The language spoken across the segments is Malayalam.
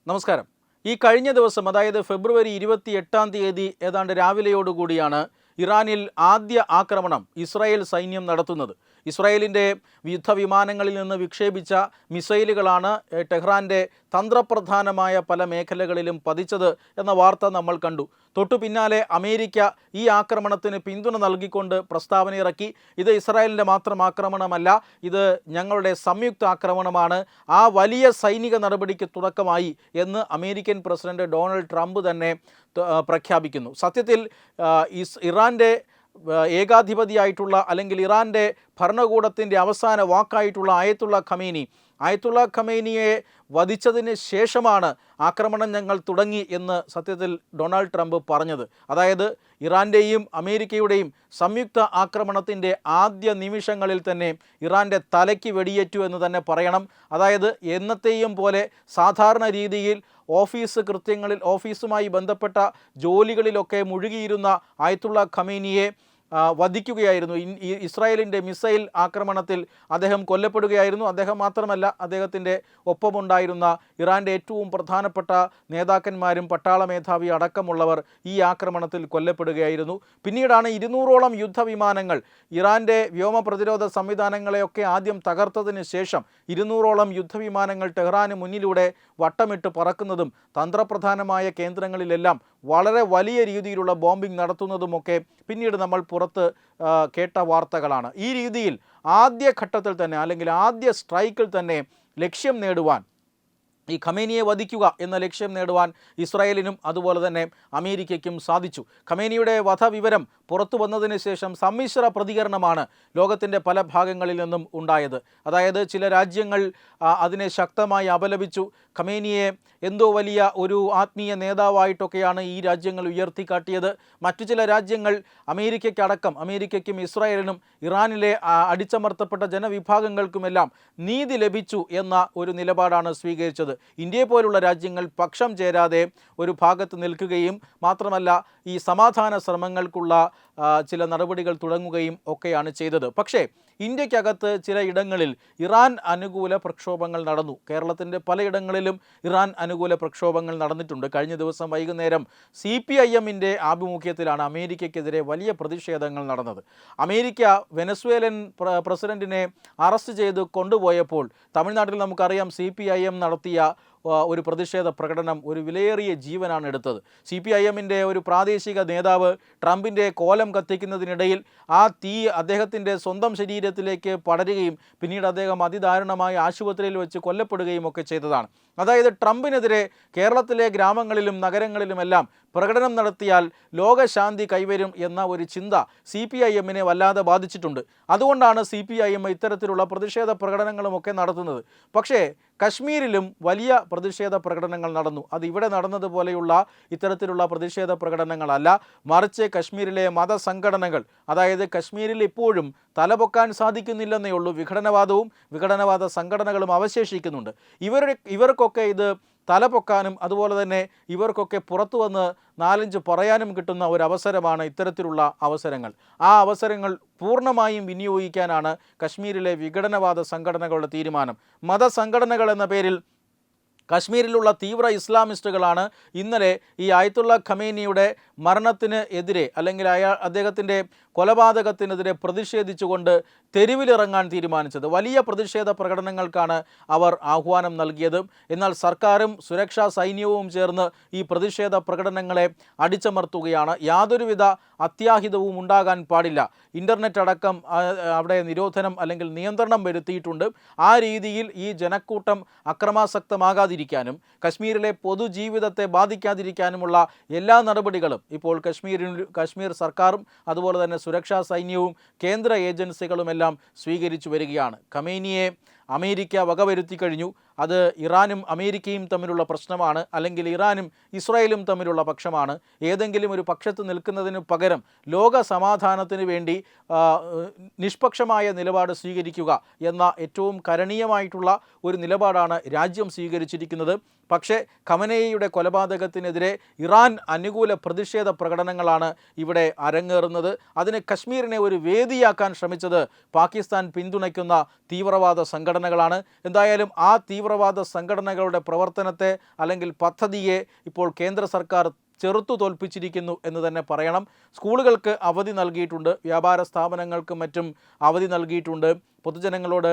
നമസ്കാരം. ഈ കഴിഞ്ഞ ദിവസം, അതായത് ഫെബ്രുവരി 28 ഏതാണ്ട് രാവിലെയോടുകൂടിയാണ് ഇറാനിൽ ആദ്യ ആക്രമണം ഇസ്രായേൽ സൈന്യം നടത്തുന്നത്. ഇസ്രായേലിൻ്റെ യുദ്ധവിമാനങ്ങളിൽ നിന്ന് വിക്ഷേപിച്ച മിസൈലുകളാണ് ടെഹ്റാൻ്റെ തന്ത്രപ്രധാനമായ പല മേഖലകളിലും പതിച്ചത് എന്ന വാർത്ത നമ്മൾ കണ്ടു. തൊട്ടു പിന്നാലെ അമേരിക്ക ഈ ആക്രമണത്തിന് പിന്തുണ നൽകിക്കൊണ്ട് പ്രസ്താവന ഇറക്കി. ഇത് ഇസ്രായേലിൻ്റെ മാത്രം ആക്രമണമല്ല, ഇത് ഞങ്ങളുടെ സംയുക്ത ആക്രമണമാണ്, ആ വലിയ സൈനിക നടപടിക്ക് തുടക്കമായി എന്ന് അമേരിക്കൻ പ്രസിഡന്റ് ഡൊണാൾഡ് ട്രംപ് തന്നെ പ്രഖ്യാപിക്കുന്നു. സത്യത്തിൽ ഇറാൻ്റെ ഏകാധിപതിയായിട്ടുള്ള അല്ലെങ്കിൽ ഇറാൻ്റെ ഭരണകൂടത്തിൻ്റെ അവസാന വാക്കായിട്ടുള്ള ആയത്തുള്ള ഖമേനിയെ വധിച്ചതിന് ശേഷമാണ് ആക്രമണം ഞങ്ങൾ തുടങ്ങി എന്ന് സത്യത്തിൽ ഡൊണാൾഡ് ട്രംപ് പറഞ്ഞത്. അതായത് ഇറാൻ്റെയും അമേരിക്കയുടെയും സംയുക്ത ആക്രമണത്തിൻ്റെ ആദ്യ നിമിഷങ്ങളിൽ തന്നെ ഇറാൻ്റെ തലയ്ക്ക് വെടിയേറ്റു എന്ന് തന്നെ പറയണം. അതായത് എന്നത്തെയും പോലെ സാധാരണ രീതിയിൽ ഓഫീസ് കൃത്യങ്ങളിൽ, ഓഫീസുമായി ബന്ധപ്പെട്ട ജോലികളിലൊക്കെ മുഴുകിയിരുന്ന ആയത്തുള്ള ഖമേനിയെ വധിക്കുകയായിരുന്നു. ഇസ്രായേലിൻ്റെ മിസൈൽ ആക്രമണത്തിൽ അദ്ദേഹം കൊല്ലപ്പെടുകയായിരുന്നു. അദ്ദേഹം മാത്രമല്ല, അദ്ദേഹത്തിൻ്റെ ഒപ്പമുണ്ടായിരുന്ന ഇറാൻ്റെ ഏറ്റവും പ്രധാനപ്പെട്ട നേതാക്കന്മാരും പട്ടാള മേധാവി അടക്കമുള്ളവർ ഈ ആക്രമണത്തിൽ കൊല്ലപ്പെടുകയായിരുന്നു. പിന്നീടാണ് 200ഓളം യുദ്ധവിമാനങ്ങൾ ഇറാൻ്റെ വ്യോമ പ്രതിരോധ സംവിധാനങ്ങളെയൊക്കെ ആദ്യം തകർത്തതിന് ശേഷം 200ഓളം യുദ്ധവിമാനങ്ങൾ ടെഹ്റാന് മുന്നിലൂടെ വട്ടമിട്ട് പറക്കുന്നതും തന്ത്രപ്രധാനമായ കേന്ദ്രങ്ങളിലെല്ലാം വളരെ വലിയ രീതിയിലുള്ള ബോംബിംഗ് നടത്തുന്നതുമൊക്കെ പിന്നീട് നമ്മൾ പുറത്ത് കേട്ട വാർത്തകളാണ്. ഈ രീതിയിൽ ആദ്യഘട്ടത്തിൽ തന്നെ അല്ലെങ്കിൽ ആദ്യ സ്ട്രൈക്കിൽ തന്നെ ലക്ഷ്യം നേടുവാൻ, ഈ ഖമേനിയെ വധിക്കുക എന്ന ലക്ഷ്യം നേടുവാൻ ഇസ്രായേലിനും അതുപോലെ തന്നെ അമേരിക്കയ്ക്കും സാധിച്ചു. ഖമേനിയുടെ വധവിവരം പുറത്തു വന്നതിന് ശേഷം സമ്മിശ്ര പ്രതികരണമാണ് ലോകത്തിൻ്റെ പല ഭാഗങ്ങളിൽ നിന്നും ഉണ്ടായത്. അതായത് ചില രാജ്യങ്ങൾ അതിനെ ശക്തമായി അപലപിച്ചു. ഖമേനിയെ എന്തോ വലിയ ഒരു ആത്മീയ നേതാവായിട്ടൊക്കെയാണ് ഈ രാജ്യങ്ങൾ ഉയർത്തിക്കാട്ടിയത്. മറ്റു ചില രാജ്യങ്ങൾ അമേരിക്കയ്ക്കും ഇസ്രായേലിനും ഇറാനിലെ അടിച്ചമർത്തപ്പെട്ട ജനവിഭാഗങ്ങൾക്കുമെല്ലാം നീതി ലഭിച്ചു എന്ന ഒരു നിലപാടാണ് സ്വീകരിച്ചത്. ഇന്ത്യയെ പോലുള്ള രാജ്യങ്ങൾ പക്ഷം ചേരാതെ ഒരു ഭാഗത്ത് നിൽക്കുകയും മാത്രമല്ല ഈ സമാധാന ശ്രമങ്ങൾക്കുള്ള ചില നടപടികൾ തുടങ്ങുകയും ഒക്കെയാണ് ചെയ്തത്. പക്ഷേ ഇന്ത്യക്കകത്ത് ചില ഇടങ്ങളിൽ ഇറാൻ അനുകൂല പ്രക്ഷോഭങ്ങൾ നടന്നു. കേരളത്തിൻ്റെ പലയിടങ്ങളിലും ഇറാൻ അനുകൂല പ്രക്ഷോഭങ്ങൾ നടന്നിട്ടുണ്ട്. കഴിഞ്ഞ ദിവസം വൈകുന്നേരം CPIMൻ്റെ ആഭിമുഖ്യത്തിലാണ് അമേരിക്കയ്ക്കെതിരെ വലിയ പ്രതിഷേധങ്ങൾ നടന്നത്. അമേരിക്ക വെനസ്വേലൻ പ്രസിഡന്റിനെ അറസ്റ്റ് ചെയ്ത് കൊണ്ടുപോയപ്പോൾ തമിഴ്നാട്ടിൽ നമുക്കറിയാം CPIM നടത്തിയ ഒരു പ്രതിഷേധ പ്രകടനം ഒരു വിലയേറിയ ജീവനാണ് എടുത്തത്. CPIMൻ്റെ ഒരു പ്രാദേശിക നേതാവ് ട്രംപിൻ്റെ കോലം കത്തിക്കുന്നതിനിടയിൽ ആ തീ അദ്ദേഹത്തിൻ്റെ സ്വന്തം ശരീരത്തിലേക്ക് പടരുകയും പിന്നീട് അദ്ദേഹം അതിദാരുണമായി ആശുപത്രിയിൽ വെച്ച് കൊല്ലപ്പെടുകയും ഒക്കെ ചെയ്തതാണ്. അതായത് ട്രംപിനെതിരെ കേരളത്തിലെ ഗ്രാമങ്ങളിലും നഗരങ്ങളിലുമെല്ലാം പ്രകടനം നടത്തിയാൽ ലോകശാന്തി കൈവരും എന്ന ഒരു ചിന്ത CPIMനെ വല്ലാതെ ബാധിച്ചിട്ടുണ്ട്. അതുകൊണ്ടാണ് CPIM ഇത്തരത്തിലുള്ള പ്രതിഷേധ പ്രകടനങ്ങളുമൊക്കെ നടത്തുന്നത്. പക്ഷേ കശ്മീരിലും വലിയ പ്രതിഷേധ പ്രകടനങ്ങൾ നടന്നു. അത് ഇവിടെ നടന്നതുപോലെയുള്ള ഇത്തരത്തിലുള്ള പ്രതിഷേധ പ്രകടനങ്ങളല്ല, മറിച്ച് കശ്മീരിലെ മതസംഘടനകൾ, അതായത് കശ്മീരിൽ ഇപ്പോഴും തലപൊക്കാൻ സാധിക്കുന്നില്ലെന്നേ ഉള്ളൂ, വിഘടനവാദ സംഘടനകളും അവശേഷിക്കുന്നുണ്ട്. ഇവർക്കൊക്കെ ഇത് തലപൊക്കാനും അതുപോലെ തന്നെ ഇവർക്കൊക്കെ പുറത്തു വന്ന് 4-5 പറയാനും കിട്ടുന്ന ഒരു അവസരമാണ് ഇത്തരത്തിലുള്ള അവസരങ്ങൾ. ആ അവസരങ്ങൾ പൂർണ്ണമായും വിനിയോഗിക്കാനാണ് കശ്മീരിലെ വിഘടനവാദ സംഘടനകളുടെ തീരുമാനം. മതസംഘടനകൾ എന്ന പേരിൽ കശ്മീരിലുള്ള തീവ്ര ഇസ്ലാമിസ്റ്റുകളാണ് ഇന്നലെ ഈ ആയത്തുള്ള ഖമേനിയുടെ മരണത്തിന് എതിരെ അല്ലെങ്കിൽ അദ്ദേഹത്തിൻ്റെ കൊലപാതകത്തിനെതിരെ പ്രതിഷേധിച്ചുകൊണ്ട് തെരുവിലിറങ്ങാൻ തീരുമാനിച്ചത്. വലിയ പ്രതിഷേധ പ്രകടനങ്ങൾക്കാണ് അവർ ആഹ്വാനം നൽകിയത്. എന്നാൽ സർക്കാരും സുരക്ഷാ സൈന്യവും ചേർന്ന് ഈ പ്രതിഷേധ പ്രകടനങ്ങളെ അടിച്ചമർത്തുകയാണ്. യാതൊരുവിധ അത്യാഹിതവും ഉണ്ടാകാൻ പാടില്ല. ഇൻ്റർനെറ്റ് അടക്കം അവിടെ നിരോധനം അല്ലെങ്കിൽ നിയന്ത്രണം വരുത്തിയിട്ടുണ്ട്. ആ രീതിയിൽ ഈ ജനക്കൂട്ടം അക്രമാസക്തമാകാതിരിക്കാനും കശ്മീരിലെ പൊതുജീവിതത്തെ ബാധിക്കാതിരിക്കാനുമുള്ള എല്ലാ നടപടികളും ഇപ്പോൾ കശ്മീർ സർക്കാരും അതുപോലെ തന്നെ സുരക്ഷാ സൈന്യവും കേന്ദ്ര ഏജൻസികളുമെല്ലാം സ്വീകരിച്ചു വരികയാണ്. ഖമേനിയെ അമേരിക്ക വകവരുത്തി കഴിഞ്ഞു. അത് ഇറാനും അമേരിക്കയും തമ്മിലുള്ള പ്രശ്നമാണ്, അല്ലെങ്കിൽ ഇറാനും ഇസ്രായേലും തമ്മിലുള്ള പക്ഷമാണ്. ഏതെങ്കിലും ഒരു പക്ഷത്ത് നിൽക്കുന്നതിന് പകരം ലോക സമാധാനത്തിന് വേണ്ടി നിഷ്പക്ഷമായ നിലപാട് സ്വീകരിക്കുക എന്ന ഏറ്റവും കരണീയമായിട്ടുള്ള ഒരു നിലപാടാണ് രാജ്യം സ്വീകരിച്ചിരിക്കുന്നത്. പക്ഷേ ഖമനേയിയുടെ കൊലപാതകത്തിനെതിരെ ഇറാൻ അനുകൂല പ്രതിഷേധ പ്രകടനങ്ങളാണ് ഇവിടെ അരങ്ങേറുന്നത്. അതിന് കശ്മീരിനെ ഒരു വേദിയാക്കാൻ ശ്രമിച്ചത് പാകിസ്ഥാൻ പിന്തുണയ്ക്കുന്ന തീവ്രവാദ സംഘടനകളാണ്. എന്തായാലും ആ തീവ്രവാദ സംഘടനകളുടെ പ്രവർത്തനത്തെ അല്ലെങ്കിൽ പദ്ധതിയെ ഇപ്പോൾ കേന്ദ്ര സർക്കാർ ചെറുത്തു തോൽപ്പിച്ചിരിക്കുന്നു എന്ന് തന്നെ പറയണം. സ്കൂളുകൾക്ക് അവധി നൽകിയിട്ടുണ്ട്, വ്യാപാര സ്ഥാപനങ്ങൾക്കും മറ്റും അവധി നൽകിയിട്ടുണ്ട്. പൊതുജനങ്ങളോട്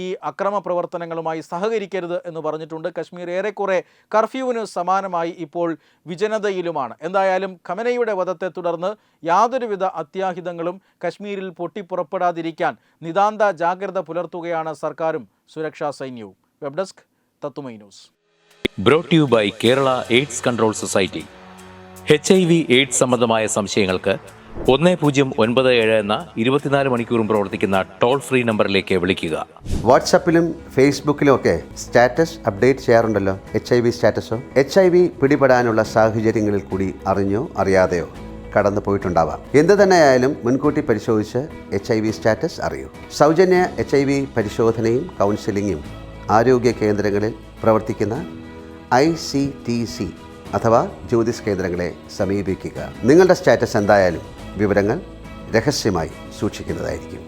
ഈ അക്രമ പ്രവർത്തനങ്ങളുമായി സഹകരിക്കരുത് എന്ന് പറഞ്ഞിട്ടുണ്ട്. കശ്മീർ ഏറെക്കുറെ കർഫ്യൂവിന് സമാനമായി ഇപ്പോൾ വിജനതയിലുമാണ്. എന്തായാലും ഖമനയുടെ വധത്തെ തുടർന്ന് യാതൊരുവിധ അത്യാഹിതങ്ങളും കശ്മീരിൽ പൊട്ടിപ്പുറപ്പെടാതിരിക്കാൻ നിതാന്ത ജാഗ്രത പുലർത്തുകയാണ് സർക്കാരും സുരക്ഷാ സൈന്യവും. വെബ് ഡെസ്ക് തത്തുമൈ news. Brought you by Kerala AIDS control society. HIV AIDS സംബന്ധമായ സംശയങ്ങൾക്ക് 1097 എന്ന 24 മണിക്കൂറും പ്രവർത്തിക്കുന്ന ടോൾ ഫ്രീ നമ്പറിലേക്ക് വിളിക്കുക. വാട്സാപ്പിലും ഫേസ്ബുക്കിലും ഒക്കെ സ്റ്റാറ്റസ് അപ്ഡേറ്റ് ചെയ്യാറുണ്ടല്ലോ. HIV സ്റ്റാറ്റസോ HIV പിടിപെടാനുള്ള സാഹചര്യങ്ങളിൽ കൂടി അറിഞ്ഞോ അറിയാതെയോ കടന്നു പോയിട്ടുണ്ടാവാം. എന്ത് തന്നെയായാലും മുൻകൂട്ടി പരിശോധിച്ച് HIV സ്റ്റാറ്റസ് അറിയൂ. സൗജന്യ HIV പരിശോധനയും കൗൺസിലിങ്ങും ആരോഗ്യ കേന്ദ്രങ്ങളിൽ പ്രവർത്തിക്കുന്ന ICTC അഥവാ ജ്യോതിസ് കേന്ദ്രങ്ങളെ സമീപിക്കുക. നിങ്ങളുടെ സ്റ്റാറ്റസ് എന്തായാലും വിവരങ്ങൾ രഹസ്യമായി സൂക്ഷിക്കുന്നതായിരിക്കും.